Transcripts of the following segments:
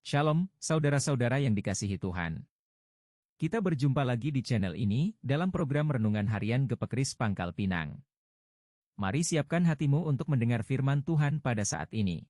Shalom, saudara-saudara yang dikasihi Tuhan. Kita berjumpa lagi di channel ini, dalam program Renungan Harian Gepekris Pangkal Pinang. Mari siapkan hatimu untuk mendengar firman Tuhan pada saat ini.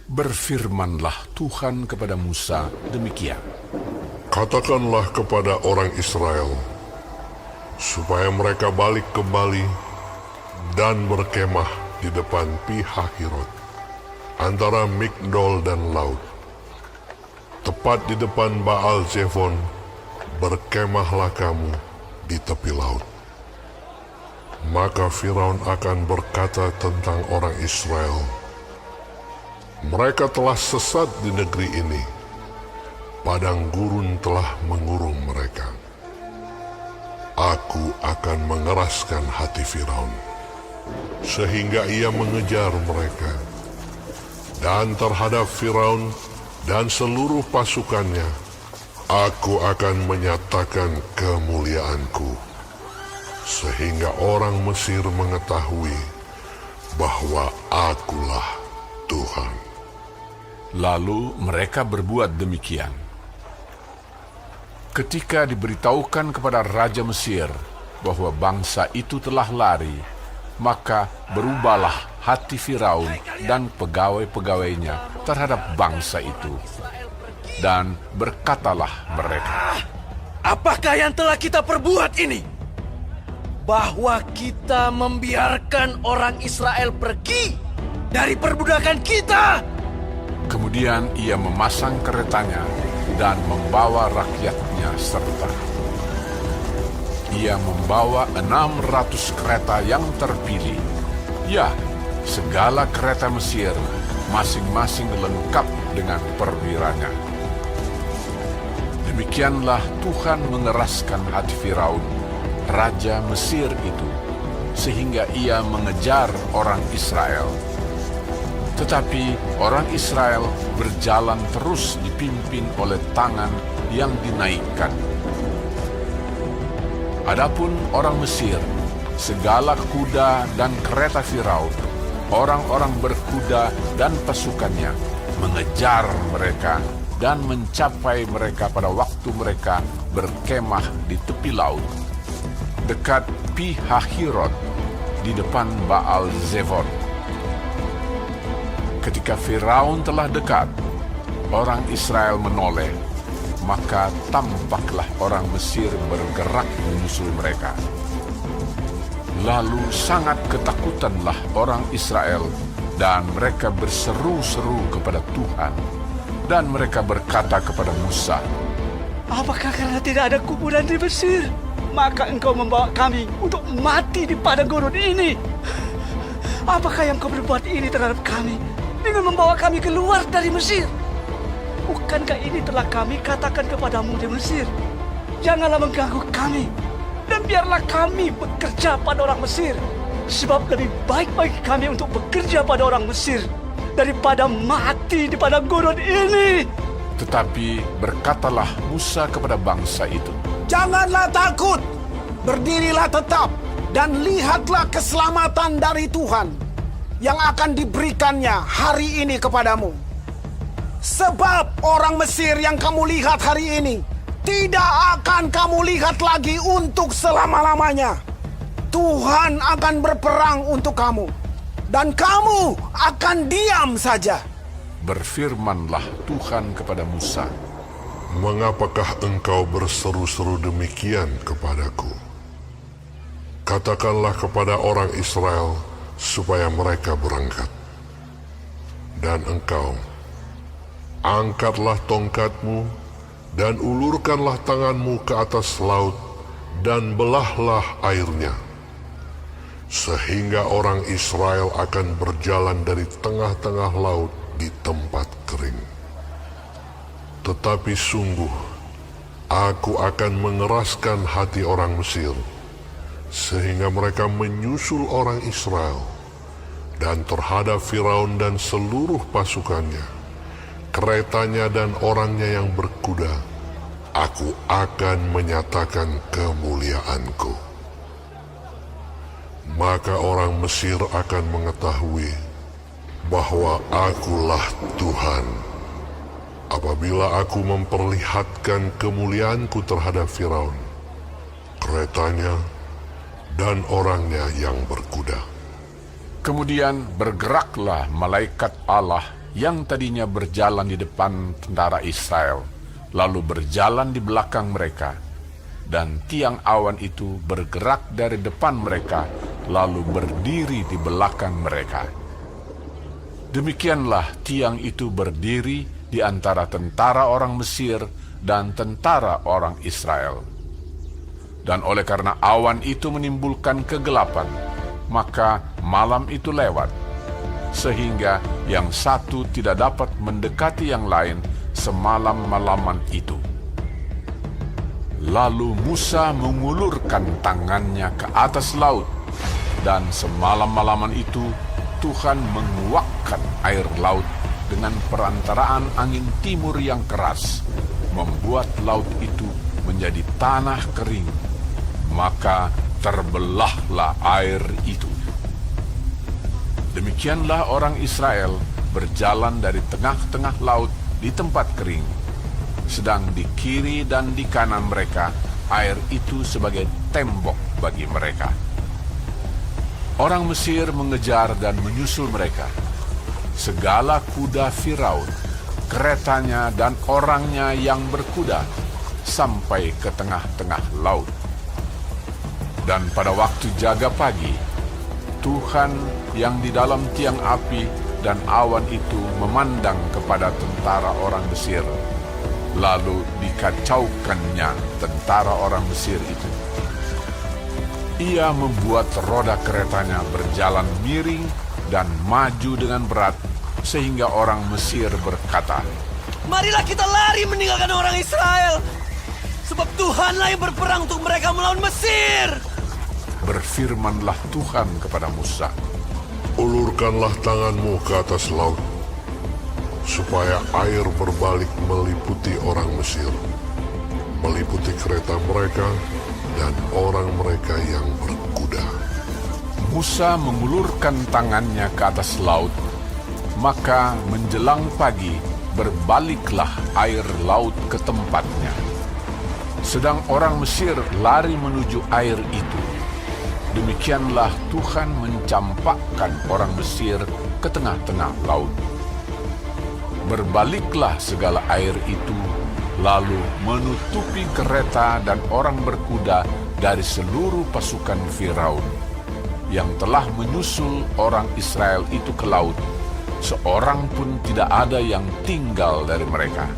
Berfirmanlah Tuhan kepada Musa demikian. Katakanlah kepada orang Israel, supaya mereka balik kembali dan berkemah di depan Pi-hahirot, antara Migdol dan laut. Tepat di depan Baal Zefon, berkemahlah kamu di tepi laut. Maka Firaun akan berkata tentang orang Israel, mereka telah sesat di negeri ini, padang gurun telah mengurung mereka. Aku akan mengeraskan hati Firaun, sehingga ia mengejar mereka. Dan terhadap Firaun dan seluruh pasukannya, aku akan menyatakan kemuliaanku, sehingga orang Mesir mengetahui bahwa akulah Tuhan. Lalu mereka berbuat demikian. Ketika diberitahukan kepada Raja Mesir bahwa bangsa itu telah lari, maka berubahlah hati Firaun dan pegawai-pegawainya terhadap bangsa itu. Dan berkatalah mereka, apakah yang telah kita perbuat ini? Bahwa kita membiarkan orang Israel pergi dari perbudakan kita. Kemudian ia memasang keretanya dan membawa rakyatnya serta. Ia membawa 600 kereta yang terpilih. Ya, segala kereta Mesir, masing-masing lengkap dengan perwiranya. Demikianlah Tuhan mengeraskan hati Firaun, Raja Mesir itu, sehingga ia mengejar orang Israel. Tetapi orang Israel berjalan terus dipimpin oleh tangan yang dinaikkan. Adapun orang Mesir, segala kuda dan kereta Firaun, orang-orang berkuda dan pasukannya, mengejar mereka dan mencapai mereka pada waktu mereka berkemah di tepi laut, dekat Pi-hahirot, di depan Baal Zefon. Ketika Firaun telah dekat, orang Israel menoleh, maka tampaklah orang Mesir bergerak menyusul mereka. Lalu sangat ketakutanlah orang Israel, dan mereka berseru-seru kepada Tuhan. Dan mereka berkata kepada Musa, Apakah karena tidak ada kuburan di Mesir, maka engkau membawa kami untuk mati di padang gurun ini? Apakah yang kau berbuat ini terhadap kami dengan membawa kami keluar dari Mesir? Bukankah ini telah kami katakan kepadamu di Mesir? Janganlah mengganggu kami, dan biarlah kami bekerja pada orang Mesir, sebab lebih baik bagi kami untuk bekerja pada orang Mesir daripada mati di padang gurun ini. tetapi berkatalah Musa kepada bangsa itu, Janganlah takut, berdirilah tetap, dan lihatlah keselamatan dari Tuhan yang akan diberikannya hari ini kepadamu. Sebab orang Mesir yang kamu lihat hari ini tidak akan kamu lihat lagi untuk selama-lamanya. Tuhan akan berperang untuk kamu, dan kamu akan diam saja. berfirmanlah Tuhan kepada Musa, mengapakah engkau berseru-seru demikian kepadaku? Katakanlah kepada orang Israel supaya mereka berangkat. Dan engkau, angkatlah tongkatmu dan ulurkanlah tanganmu ke atas laut dan belahlah airnya, sehingga orang Israel akan berjalan dari tengah-tengah laut di tempat kering. Tetapi sungguh, aku akan mengeraskan hati orang Mesir, sehingga mereka menyusul orang Israel, dan terhadap Firaun dan seluruh pasukannya, keretanya dan orangnya yang berkuda, aku akan menyatakan kemuliaanku. Maka orang Mesir akan mengetahui bahwa akulah Tuhan. Apabila aku memperlihatkan kemuliaanku terhadap Firaun, keretanya, dan orangnya yang berkuda. Kemudian bergeraklah malaikat Allah yang tadinya berjalan di depan tentara Israel, lalu berjalan di belakang mereka, dan tiang awan itu bergerak dari depan mereka, lalu berdiri di belakang mereka. Demikianlah tiang itu berdiri di antara tentara orang Mesir dan tentara orang Israel. Dan oleh karena awan itu menimbulkan kegelapan, maka malam itu lewat, sehingga yang satu tidak dapat mendekati yang lain semalam-malaman itu. Lalu Musa mengulurkan tangannya ke atas laut, dan semalam-malaman itu Tuhan menguakkan air laut dengan perantaraan angin timur yang keras, membuat laut itu menjadi tanah kering, maka terbelahlah air itu. Demikianlah orang Israel berjalan dari tengah-tengah laut di tempat kering, sedang di kiri dan di kanan mereka air itu sebagai tembok bagi mereka. Orang Mesir mengejar dan menyusul mereka. Segala kuda Firaun, keretanya dan orangnya yang berkuda, sampai ke tengah-tengah laut. Dan pada waktu jaga pagi, Tuhan yang di dalam tiang api dan awan itu memandang kepada tentara orang Mesir, lalu dikacaukannya tentara orang Mesir itu. Ia membuat roda keretanya berjalan miring dan maju dengan berat, sehingga orang Mesir berkata, Marilah kita lari meninggalkan orang Israel, sebab Tuhanlah yang berperang untuk mereka melawan Mesir. Berfirmanlah Tuhan kepada Musa, Ulurkanlah tanganmu ke atas laut, supaya air berbalik meliputi orang Mesir, meliputi kereta mereka dan orang mereka yang berkuda. Musa mengulurkan tangannya ke atas laut, maka menjelang pagi berbaliklah air laut ke tempatnya. Sedang orang Mesir lari menuju air itu. Demikianlah Tuhan mencampakkan orang Mesir ke tengah-tengah laut. Berbaliklah segala air itu, lalu menutupi kereta dan orang berkuda dari seluruh pasukan Firaun, yang telah menyusul orang Israel itu ke laut. Seorang pun tidak ada yang tinggal dari mereka.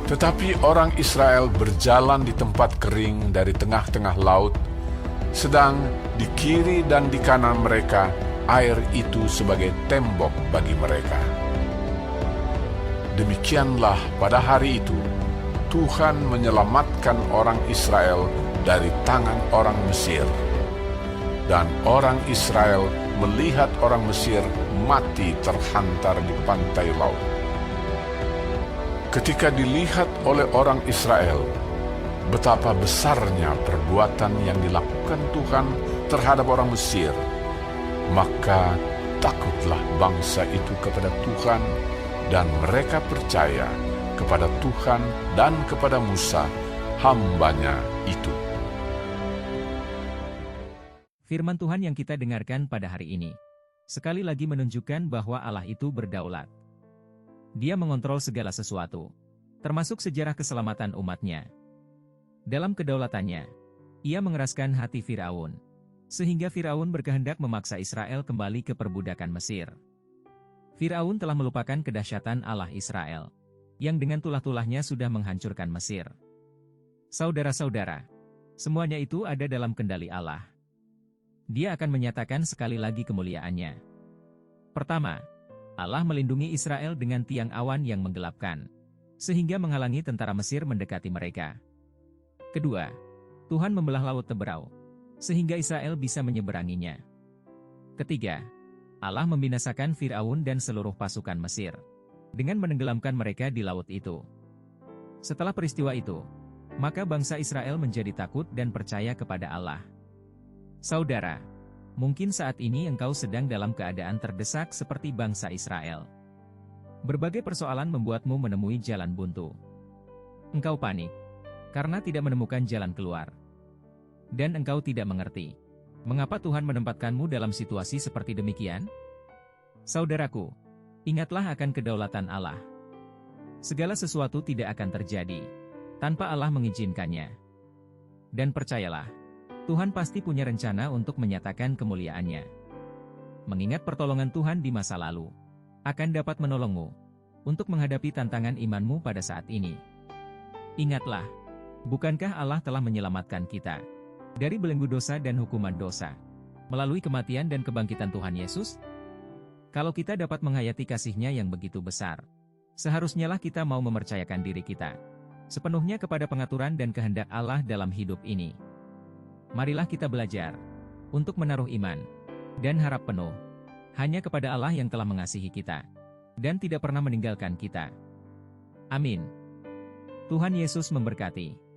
Tetapi orang Israel berjalan di tempat kering dari tengah-tengah laut, sedang di kiri dan di kanan mereka air itu sebagai tembok bagi mereka. Demikianlah pada hari itu Tuhan menyelamatkan orang Israel dari tangan orang Mesir, dan orang Israel melihat orang Mesir mati terhantar di pantai laut. Ketika dilihat oleh orang Israel betapa besarnya perbuatan yang dilakukan Tuhan terhadap orang Mesir, maka takutlah bangsa itu kepada Tuhan, dan mereka percaya kepada Tuhan dan kepada Musa, hambanya itu. Firman Tuhan yang kita dengarkan pada hari ini sekali lagi menunjukkan bahwa Allah itu berdaulat. Dia mengontrol segala sesuatu, termasuk sejarah keselamatan umatnya. Dalam kedaulatannya, ia mengeraskan hati Firaun, sehingga Firaun berkehendak memaksa Israel kembali ke perbudakan Mesir. Firaun telah melupakan kedahsyatan Allah Israel, yang dengan tulah-tulahnya sudah menghancurkan Mesir. Saudara-saudara, semuanya itu ada dalam kendali Allah. Dia akan menyatakan sekali lagi kemuliaannya. Pertama, Allah melindungi Israel dengan tiang awan yang menggelapkan, sehingga menghalangi tentara Mesir mendekati mereka. Kedua, Tuhan membelah laut Teberau, sehingga Israel bisa menyeberanginya. Ketiga, Allah membinasakan Firaun dan seluruh pasukan Mesir, dengan menenggelamkan mereka di laut itu. Setelah peristiwa itu, maka bangsa Israel menjadi takut dan percaya kepada Allah. Saudara, Mungkin saat ini engkau sedang dalam keadaan terdesak seperti bangsa Israel. Berbagai persoalan membuatmu menemui jalan buntu. Engkau panik karena tidak menemukan jalan keluar. Dan engkau tidak mengerti mengapa Tuhan menempatkanmu dalam situasi seperti demikian? Saudaraku, ingatlah akan kedaulatan Allah. Segala sesuatu tidak akan terjadi tanpa Allah mengizinkannya. Dan percayalah, Tuhan pasti punya rencana untuk menyatakan kemuliaan-Nya. Mengingat pertolongan Tuhan di masa lalu akan dapat menolongmu untuk menghadapi tantangan imanmu pada saat ini. Ingatlah, bukankah Allah telah menyelamatkan kita dari belenggu dosa dan hukuman dosa melalui kematian dan kebangkitan Tuhan Yesus? Kalau kita dapat menghayati kasih-Nya yang begitu besar, seharusnyalah kita mau mempercayakan diri kita sepenuhnya kepada pengaturan dan kehendak Allah dalam hidup ini. Marilah kita belajar untuk menaruh iman dan harap penuh hanya kepada Allah yang telah mengasihi kita dan tidak pernah meninggalkan kita. Amin. Tuhan Yesus memberkati.